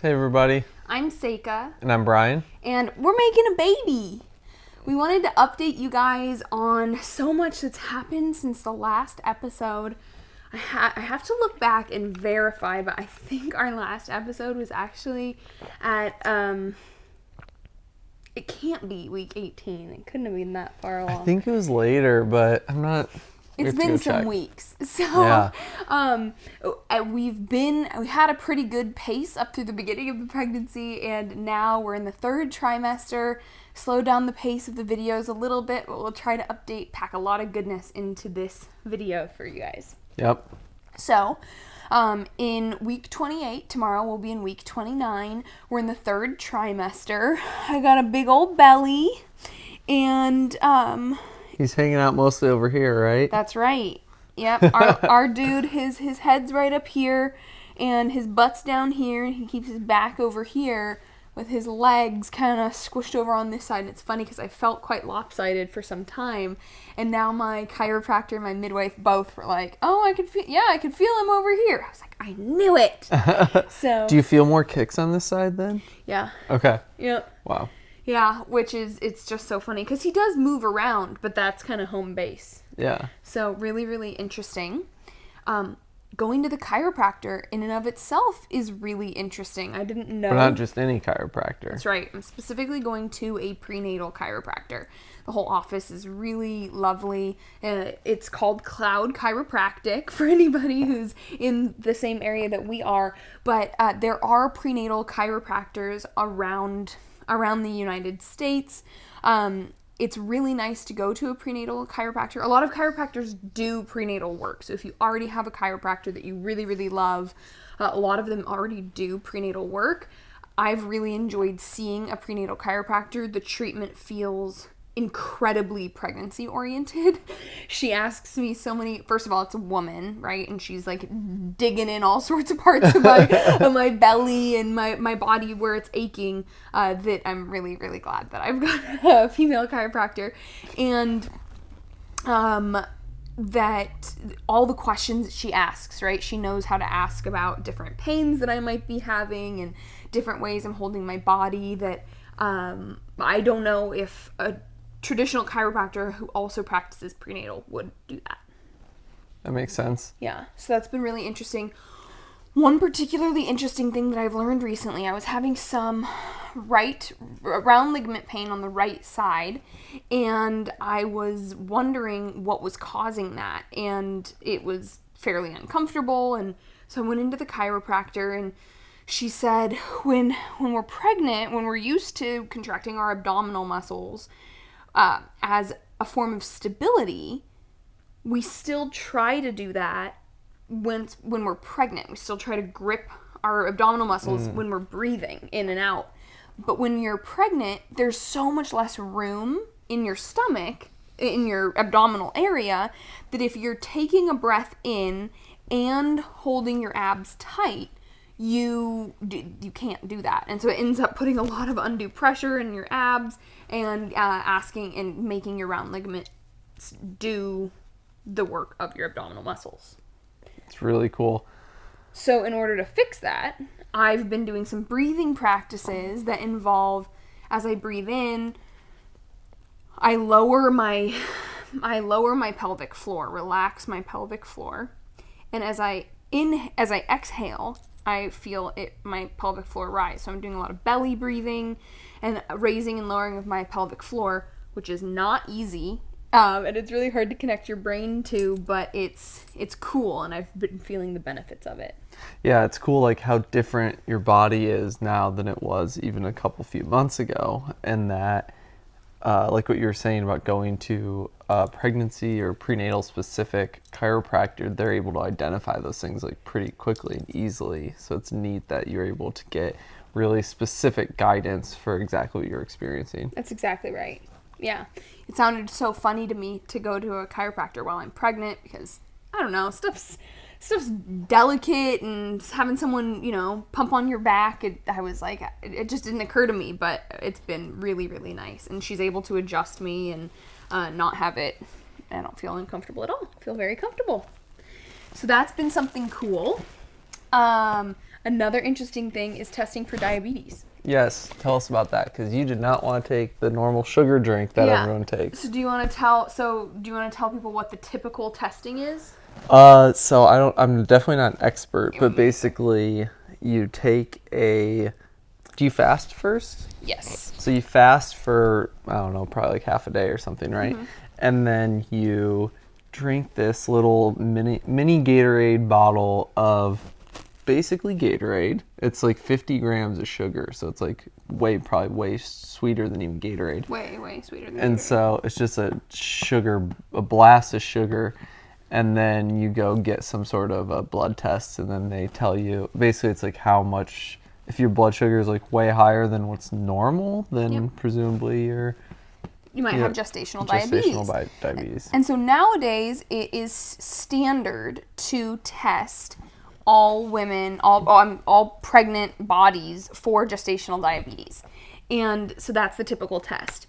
Hey everybody. I'm Seyka. And I'm Brian. And we're making a baby. We wanted to update you guys on so much that's happened since the last episode. I have to look back and verify, but I think our last episode was actually at, it can't be week 18. It couldn't have been that far along. I think it was later, but I'm not... It's been some weeks. So, yeah. we had a pretty good pace up through the beginning of the pregnancy, and now we're in the third trimester. Slowed down the pace of the videos a little bit, but we'll try to pack a lot of goodness into this video for you guys. Yep. So, in week 28, tomorrow we'll be in week 29. We're in the third trimester. I got a big old belly, and, He's hanging out mostly over here, right? That's right. Yep. Our dude, his head's right up here, and his butt's down here, and he keeps his back over here with his legs kind of squished over on this side. And it's funny because I felt quite lopsided for some time, and now my chiropractor and my midwife both were like, "Oh, I could feel him over here." I was like, "I knew it." So. Do you feel more kicks on this side then? Yeah. Okay. Yep. Wow. Yeah, it's just so funny because he does move around, but that's kind of home base. Yeah. So really, really interesting. Going to the chiropractor in and of itself is really interesting. I didn't know. But not just any chiropractor. That's right. I'm specifically going to a prenatal chiropractor. The whole office is really lovely. It's called Cloud Chiropractic for anybody who's in the same area that we are. But there are prenatal chiropractors around the United States. It's really nice to go to a prenatal chiropractor. A lot of chiropractors do prenatal work. So if you already have a chiropractor that you really, really love, a lot of them already do prenatal work. I've really enjoyed seeing a prenatal chiropractor. The treatment feels incredibly pregnancy oriented. She asks me so many, first of all, it's a woman, right? And she's like digging in all sorts of parts of my belly and my body where it's aching, that I'm really, really glad that I've got a female chiropractor. And that all the questions she asks, right? She knows how to ask about different pains that I might be having and different ways I'm holding my body that I don't know if a traditional chiropractor who also practices prenatal would do that. That makes sense. Yeah, so that's been really interesting. One particularly interesting thing that I've learned recently, I was having some round ligament pain on the right side, and I was wondering what was causing that, and it was fairly uncomfortable, and so I went into the chiropractor, and she said when we're pregnant, when we're used to contracting our abdominal muscles, as a form of stability, we still try to do that when we're pregnant. We still try to grip our abdominal muscles when we're breathing in and out. But when you're pregnant, there's so much less room in your stomach, in your abdominal area, that if you're taking a breath in and holding your abs tight, you can't do that. And so it ends up putting a lot of undue pressure in your abs and asking and making your round ligaments do the work of your abdominal muscles. It's really cool. So in order to fix that, I've been doing some breathing practices that involve, as I breathe in, I lower my pelvic floor, relax my pelvic floor, and as I exhale, I feel my pelvic floor rise. So I'm doing a lot of belly breathing and raising and lowering of my pelvic floor, which is not easy. And it's really hard to connect your brain to, but it's cool, and I've been feeling the benefits of it. Yeah, it's cool like how different your body is now than it was even a few months ago, and that like what you were saying about going to a pregnancy or prenatal specific chiropractor, they're able to identify those things like pretty quickly and easily. So it's neat that you're able to get really specific guidance for exactly what you're experiencing. That's exactly right. Yeah. It sounded so funny to me to go to a chiropractor while I'm pregnant because, I don't know, stuff's delicate, and having someone, pump on your back, I was like, it just didn't occur to me, but it's been really, really nice. And she's able to adjust me and not have it, I don't feel uncomfortable at all. I feel very comfortable. So that's been something cool. Another interesting thing is testing for diabetes. Yes, tell us about that, because you did not want to take the normal sugar drink that everyone takes. So do you want to tell people what the typical testing is? So I'm definitely not an expert, but basically you take do you fast first? Yes. So you fast for, I don't know, probably like half a day or something, right? Mm-hmm. And then you drink this little mini Gatorade bottle of basically Gatorade. It's like 50 grams of sugar, so it's like probably way sweeter than even Gatorade. Way sweeter than And Gatorade. so it's just a blast of sugar, and then you go get some sort of a blood test, and then they tell you, basically it's like how much, if your blood sugar is like way higher than what's normal, then presumably you might have gestational diabetes. And so nowadays it is standard to test all women, all pregnant bodies for gestational diabetes. And so that's the typical test.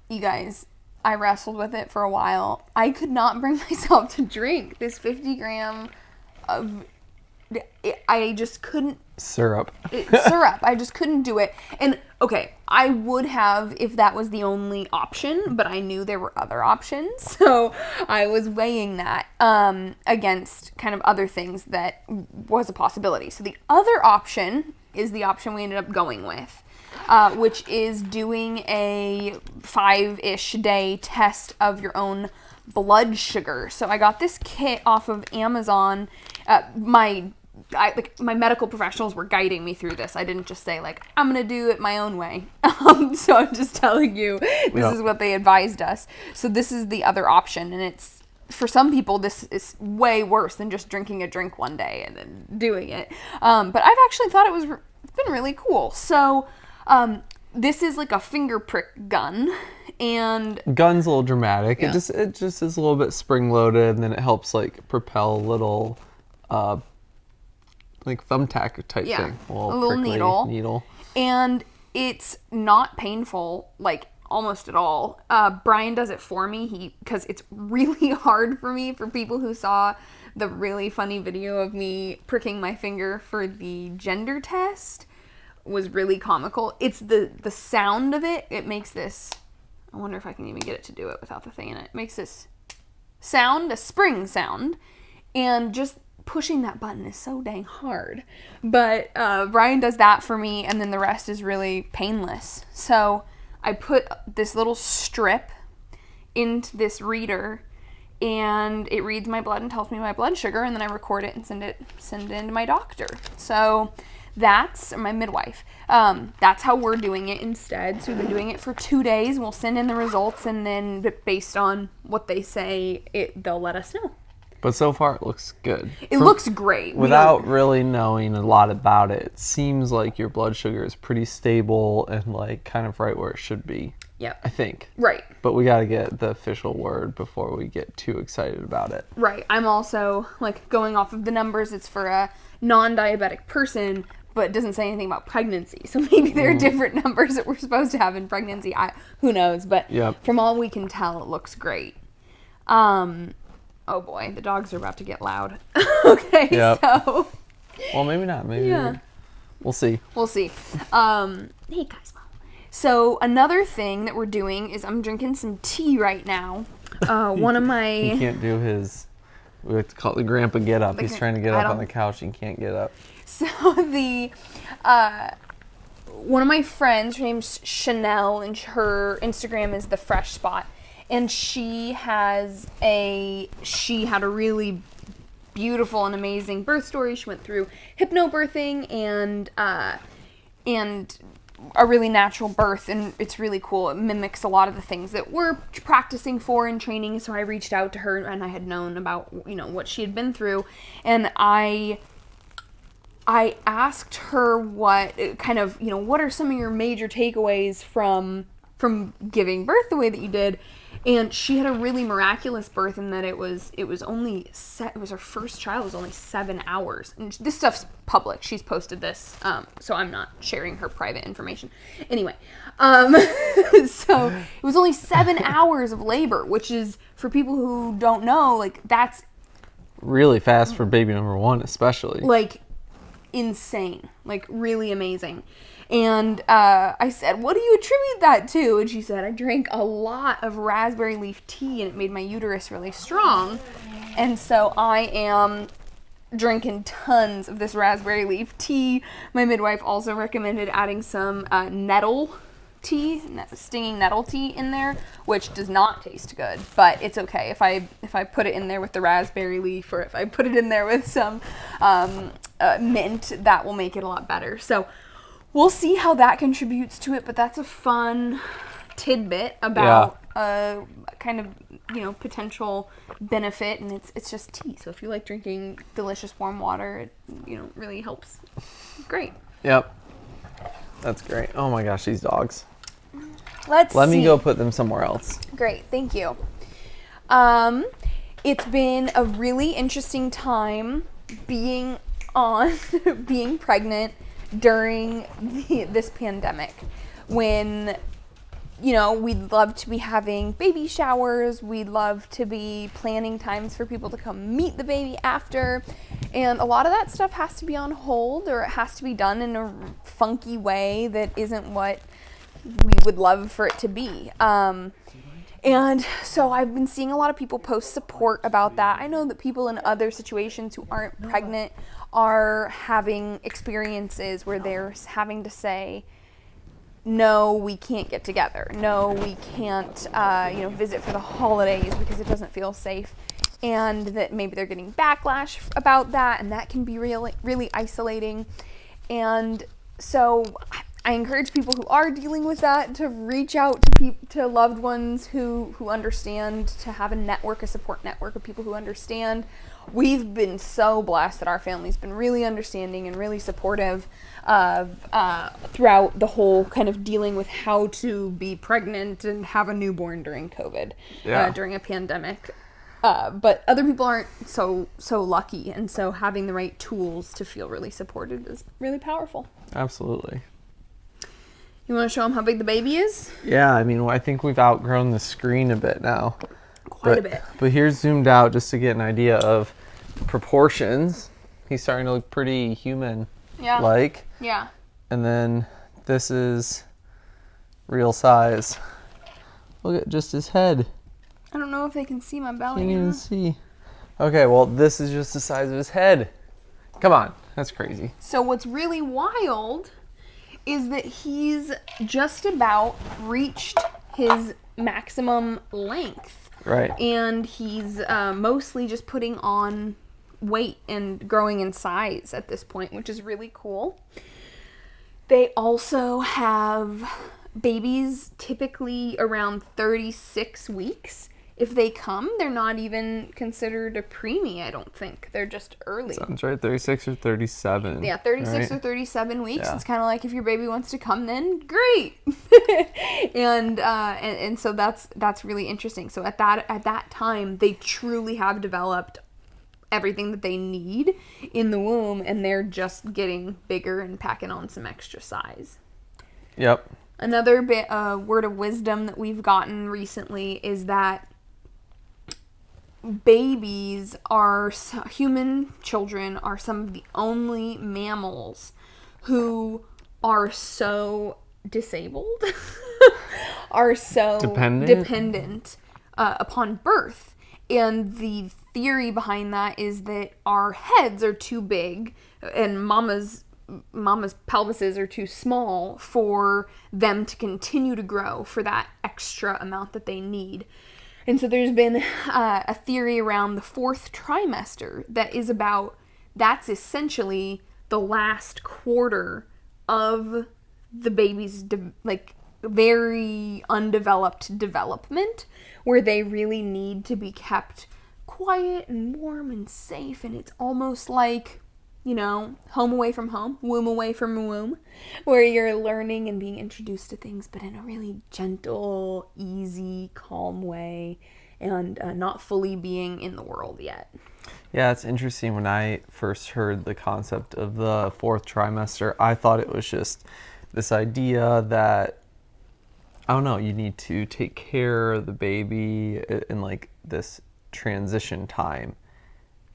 You guys, I wrestled with it for a while. I could not bring myself to drink this 50 gram of, I just couldn't. Syrup. Syrup. I just couldn't do it. And okay, I would have if that was the only option, but I knew there were other options. So I was weighing that against kind of other things that was a possibility. So the other option is the option we ended up going with, which is doing a 5-ish day test of your own blood sugar. So I got this kit off of Amazon. My medical professionals were guiding me through this. I didn't just say like, I'm going to do it my own way. So I'm just telling you, this is what they advised us. So this is the other option. And it's, for some people, this is way worse than just drinking a drink one day and then doing it. But I've actually thought it's been really cool. So this is like a finger prick gun. And gun's a little dramatic. Yeah. It just is a little bit spring loaded, and then it helps like propel a little like thumbtack type thing. A little needle. And it's not painful, like almost at all. Brian does it for me, because it's really hard for me. For people who saw the really funny video of me pricking my finger for the gender test, was really comical. It's the sound of it. It makes this, I wonder if I can even get it to do it without the thing in it. It makes this sound, a spring sound, and just pushing that button is so dang hard. But Brian does that for me, and then the rest is really painless. So I put this little strip into this reader, and it reads my blood and tells me my blood sugar, and then I record it and send it in to my doctor. So that's my midwife. That's how we're doing it instead. So we've been doing it for 2 days. We'll send in the results, and then based on what they say, they'll let us know. But so far, it looks good. It looks great. Without really knowing a lot about it, it seems like your blood sugar is pretty stable and like kind of right where it should be. Yep. I think. Right. But we got to get the official word before we get too excited about it. Right. I'm also like going off of the numbers. It's for a non-diabetic person, but it doesn't say anything about pregnancy. So maybe there are different numbers that we're supposed to have in pregnancy. Who knows? But from all we can tell, it looks great. Oh boy, the dogs are about to get loud. Okay, so. Well, maybe not. Maybe. Yeah. We'll see. We'll see. Hey guys. So another thing that we're doing is I'm drinking some tea right now. One of my. He can't do his. We have to call it the grandpa get up. He's trying to get up on the couch and can't get up. So one of my friends, her name's Chanel, and her Instagram is The Fresh Spot. And she had a really beautiful and amazing birth story. She went through hypnobirthing and a really natural birth, and it's really cool. It mimics a lot of the things that we're practicing for in training. So I reached out to her, and I had known about what she had been through, and I asked her what are some of your major takeaways from giving birth the way that you did. And she had a really miraculous birth in that it was her first child was only 7 hours. And this stuff's public. She's posted this, so I'm not sharing her private information. Anyway, so it was only 7 hours of labor, which is, for people who don't know, like, that's really fast for baby number one, especially. Like, insane, like really amazing. And I said, what do you attribute that to? And she said, I drank a lot of raspberry leaf tea and it made my uterus really strong. And so I am drinking tons of this raspberry leaf tea. My midwife also recommended adding some nettle tea, stinging nettle tea in there, which does not taste good, but it's okay if I put it in there with the raspberry leaf, or if I put it in there with some mint, that will make it a lot better. So we'll see how that contributes to it, but that's a fun tidbit about kind of, you know, potential benefit, and it's just tea. So if you like drinking delicious warm water, it, you know, really helps. Great. Yep. That's great. Oh my gosh, these dogs. Let me go put them somewhere else. Great, thank you. It's been a really interesting time being pregnant during this pandemic, when, you know, we'd love to be having baby showers, we'd love to be planning times for people to come meet the baby after, and a lot of that stuff has to be on hold, or it has to be done in a funky way that isn't what we would love for it to be. And so I've been seeing a lot of people post support about that. I know that people in other situations who aren't pregnant are having experiences where they're having to say, no, we can't get together. No, we can't, visit for the holidays because it doesn't feel safe. And that maybe they're getting backlash about that, and that can be really, really isolating. And so I encourage people who are dealing with that to reach out to loved ones who understand, to have a support network of people who understand. We've been so blessed that our family's been really understanding and really supportive of throughout the whole kind of dealing with how to be pregnant and have a newborn during COVID, during a pandemic. But other people aren't so lucky, and so having the right tools to feel really supported is really powerful. Absolutely. You want to show them how big the baby is? Yeah, I mean, I think we've outgrown the screen a bit now. Quite a bit. But here's zoomed out just to get an idea of proportions. He's starting to look pretty human-like. Yeah. And then this is real size. Look at just his head. I don't know if they can see my belly. Can't even see. Okay, well, this is just the size of his head. Come on, that's crazy. So what's really wild is that he's just about reached his maximum length. Right. And he's mostly just putting on weight and growing in size at this point, which is really cool. They also have babies typically around 36 weeks. If they come, they're not even considered a preemie, I don't think. They're just early. Sounds right, 36 or 37. Yeah, 36 right? or 37 weeks. Yeah. It's kind of like if your baby wants to come then, great. and so that's really interesting. So at that time, they truly have developed everything that they need in the womb, and they're just getting bigger and packing on some extra size. Yep. Another word of wisdom that we've gotten recently is that human children are some of the only mammals who are so disabled, are so dependent upon birth. And the theory behind that is that our heads are too big and mama's pelvises are too small for them to continue to grow for that extra amount that they need. And so there's been a theory around the fourth trimester that's essentially the last quarter of the baby's very undeveloped development, where they really need to be kept quiet and warm and safe. And it's almost like, home away from home, womb away from womb, where you're learning and being introduced to things, but in a really gentle, easy, calm way, and not fully being in the world yet. Yeah, it's interesting. When I first heard the concept of the fourth trimester, I thought it was just this idea that, I don't know, you need to take care of the baby in like this transition time.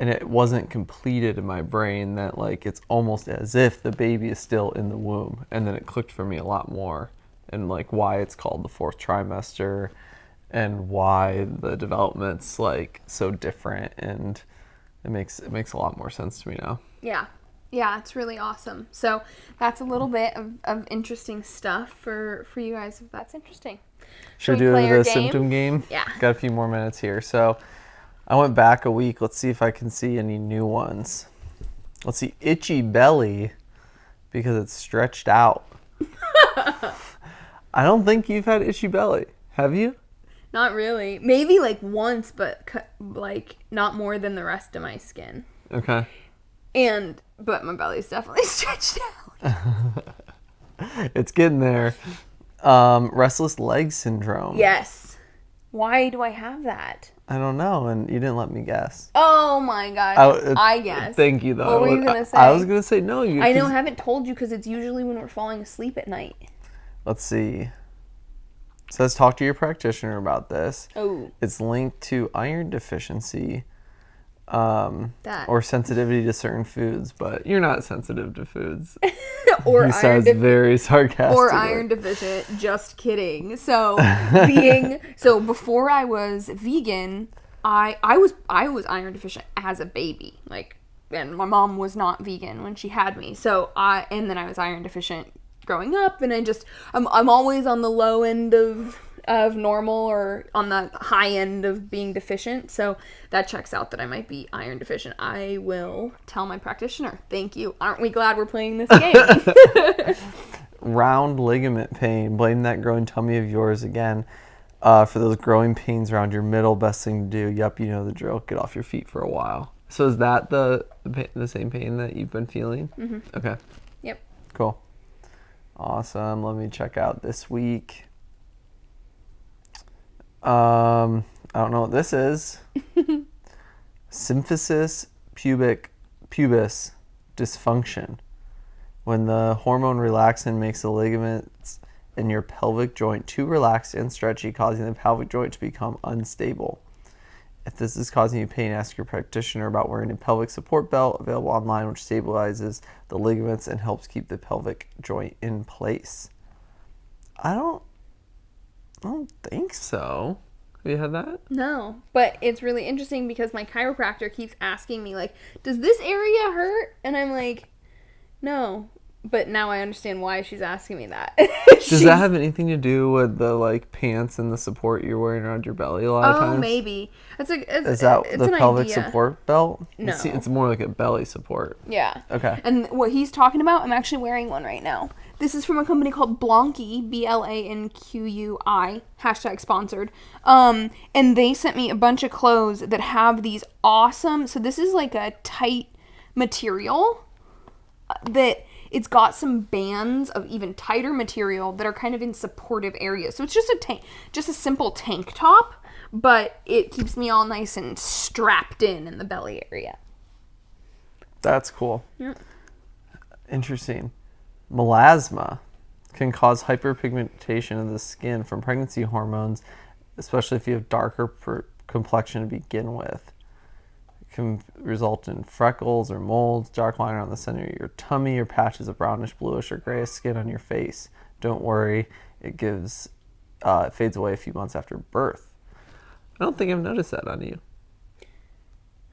and it wasn't completed in my brain that like it's almost as if the baby is still in the womb. And then it clicked for me a lot more, and like why it's called the fourth trimester and why the development's like so different, and it makes a lot more sense to me now. Yeah, it's really awesome. So that's a little bit of interesting stuff for you guys if that's interesting. Should we do the symptom game? Yeah. Got a few more minutes here. So I went back a week. Let's see if I can see any new ones. Let's see, itchy belly because it's stretched out. I don't think you've had itchy belly. Have you? Not really. Maybe like once, but like not more than the rest of my skin. Okay. But my belly's definitely stretched out. It's getting there. Restless leg syndrome. Yes. Why do I have that? I don't know, and you didn't let me guess. Oh my gosh. I guessed. Thank you, though. What were you going to say? I was going to say no. I know, I haven't told you because it's usually when we're falling asleep at night. Let's see. It says talk to your practitioner about this. Oh. It's linked to iron deficiency or sensitivity to certain foods, but you're not sensitive to foods. Or he sounds very sarcastic. Or iron deficient. Just kidding. So before I was vegan, I was iron deficient as a baby. Like, and my mom was not vegan when she had me. And then I was iron deficient growing up, and I'm always on the low end of normal or on the high end of being deficient, so that checks out that I might be iron deficient. I will tell my practitioner. Thank you. Aren't we glad we're playing this game? Round ligament pain. Blame that growing tummy of yours again for those growing pains around your middle. Best thing to do. Yep, you know the drill. Get off your feet for a while. So is that the same pain that you've been feeling? Mm-hmm. Okay. Yep. Cool. Awesome. Let me check out this week. I don't know what this is. Symphysis, pubis, dysfunction. When the hormone relaxin makes the ligaments in your pelvic joint too relaxed and stretchy, causing the pelvic joint to become unstable. If this is causing you pain, ask your practitioner about wearing a pelvic support belt available online, which stabilizes the ligaments and helps keep the pelvic joint in place. I don't think so. Have you had that? No, but it's really interesting because my chiropractor keeps asking me, like, does this area hurt? And I'm like, no. But now I understand why she's asking me that. Does that have anything to do with the like pants and the support you're wearing around your belly a lot of times? Oh, maybe. Is that the pelvic support belt? No. It's more like a belly support. Yeah. Okay. And what he's talking about, I'm actually wearing one right now. This is from a company called Blanqui, BLANQUI, #sponsored. And they sent me a bunch of clothes that have these awesome, so this is like a tight material that it's got some bands of even tighter material that are kind of in supportive areas. So it's just a simple tank top, but it keeps me all nice and strapped in the belly area. That's cool. Yep. Interesting. Melasma can cause hyperpigmentation of the skin from pregnancy hormones, especially if you have darker complexion to begin with. It can result in freckles or molds, dark line around the center of your tummy, or patches of brownish, bluish, or grayish skin on your face. Don't worry, it fades away a few months after birth. I don't think I've noticed that on you.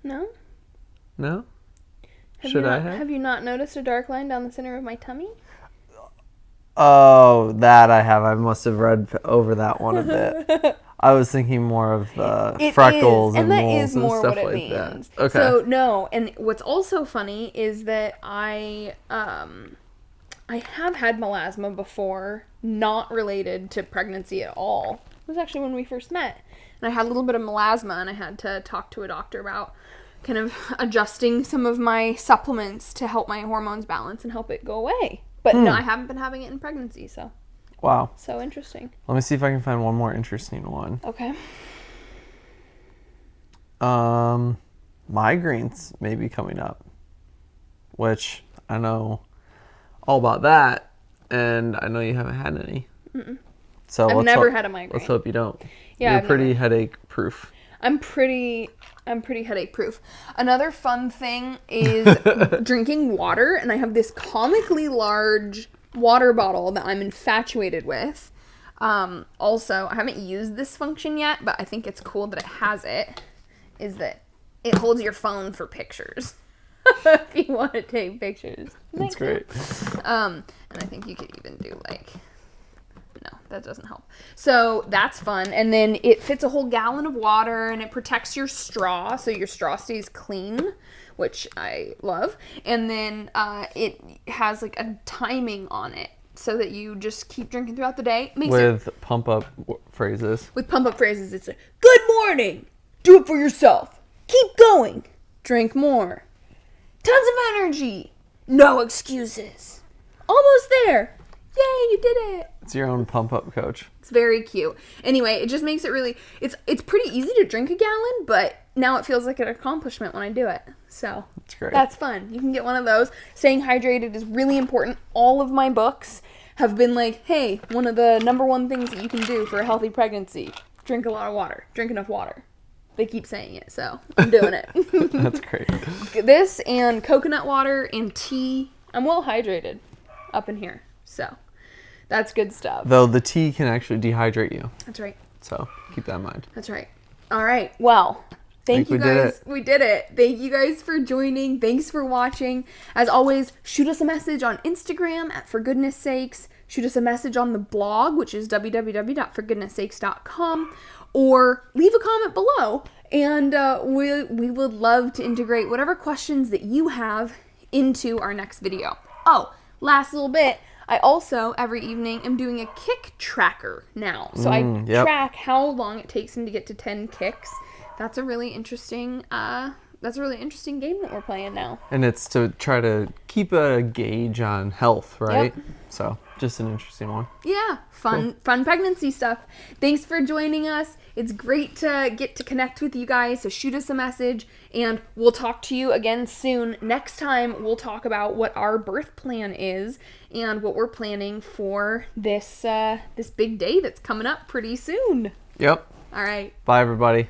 No? No? Have you not noticed a dark line down the center of my tummy? Oh, that I have. I must have read over that one a bit. I was thinking more of the freckles and moles and stuff like that. Okay. So no, and what's also funny is that I have had melasma before, not related to pregnancy at all. It was actually when we first met, and I had a little bit of melasma, and I had to talk to a doctor about kind of adjusting some of my supplements to help my hormones balance and help it go away. But no, I haven't been having it in pregnancy, so. Wow. So interesting. Let me see if I can find one more interesting one. Okay. Migraines may be coming up, which I know all about that, and I know you haven't had any. Mm-mm. So I've never had a migraine. Let's hope you don't. Yeah, You're pretty headache proof. I'm pretty I'm pretty headache proof. Another fun thing is drinking water, and I have this comically large water bottle that I'm infatuated with. Also, I haven't used this function yet, but I think it's cool that it has it, is that it holds your phone for pictures. If you want to take pictures. That's great. And I think you could even do like... No, that doesn't help. So that's fun. And then it fits a whole gallon of water, and it protects your straw, so your straw stays clean, which I love. And then it has like a timing on it, so that you just keep drinking throughout the day. With pump-up phrases. With pump-up phrases, it's like, good morning, do it for yourself, keep going, drink more, tons of energy, no excuses, almost there. Yay, you did it. It's your own pump-up coach. It's very cute. Anyway, it just makes it really... It's pretty easy to drink a gallon, but now it feels like an accomplishment when I do it. So that's great. That's fun. You can get one of those. Staying hydrated is really important. All of my books have been like, hey, one of the number one things that you can do for a healthy pregnancy, drink a lot of water. Drink enough water. They keep saying it, so I'm doing it. That's great. This and coconut water and tea. I'm well hydrated up in here, so... That's good stuff. Though the tea can actually dehydrate you. That's right. So keep that in mind. That's right. All right. Well, thank you guys. We did it. Thank you guys for joining. Thanks for watching. As always, shoot us a message on Instagram at For Goodness Sakes. Shoot us a message on the blog, which is www.forgoodnesssakes.com, or leave a comment below. And we would love to integrate whatever questions that you have into our next video. Oh, last little bit. I also, every evening, am doing a kick tracker now. So I track how long it takes him to get to 10 kicks. That's a really interesting game that we're playing now. And it's to try to keep a gauge on health, right? Yep. So just an interesting one. Yeah, fun pregnancy stuff. Thanks for joining us. It's great to get to connect with you guys, so shoot us a message, and we'll talk to you again soon. Next time, we'll talk about what our birth plan is and what we're planning for this big day that's coming up pretty soon. Yep. All right. Bye, everybody.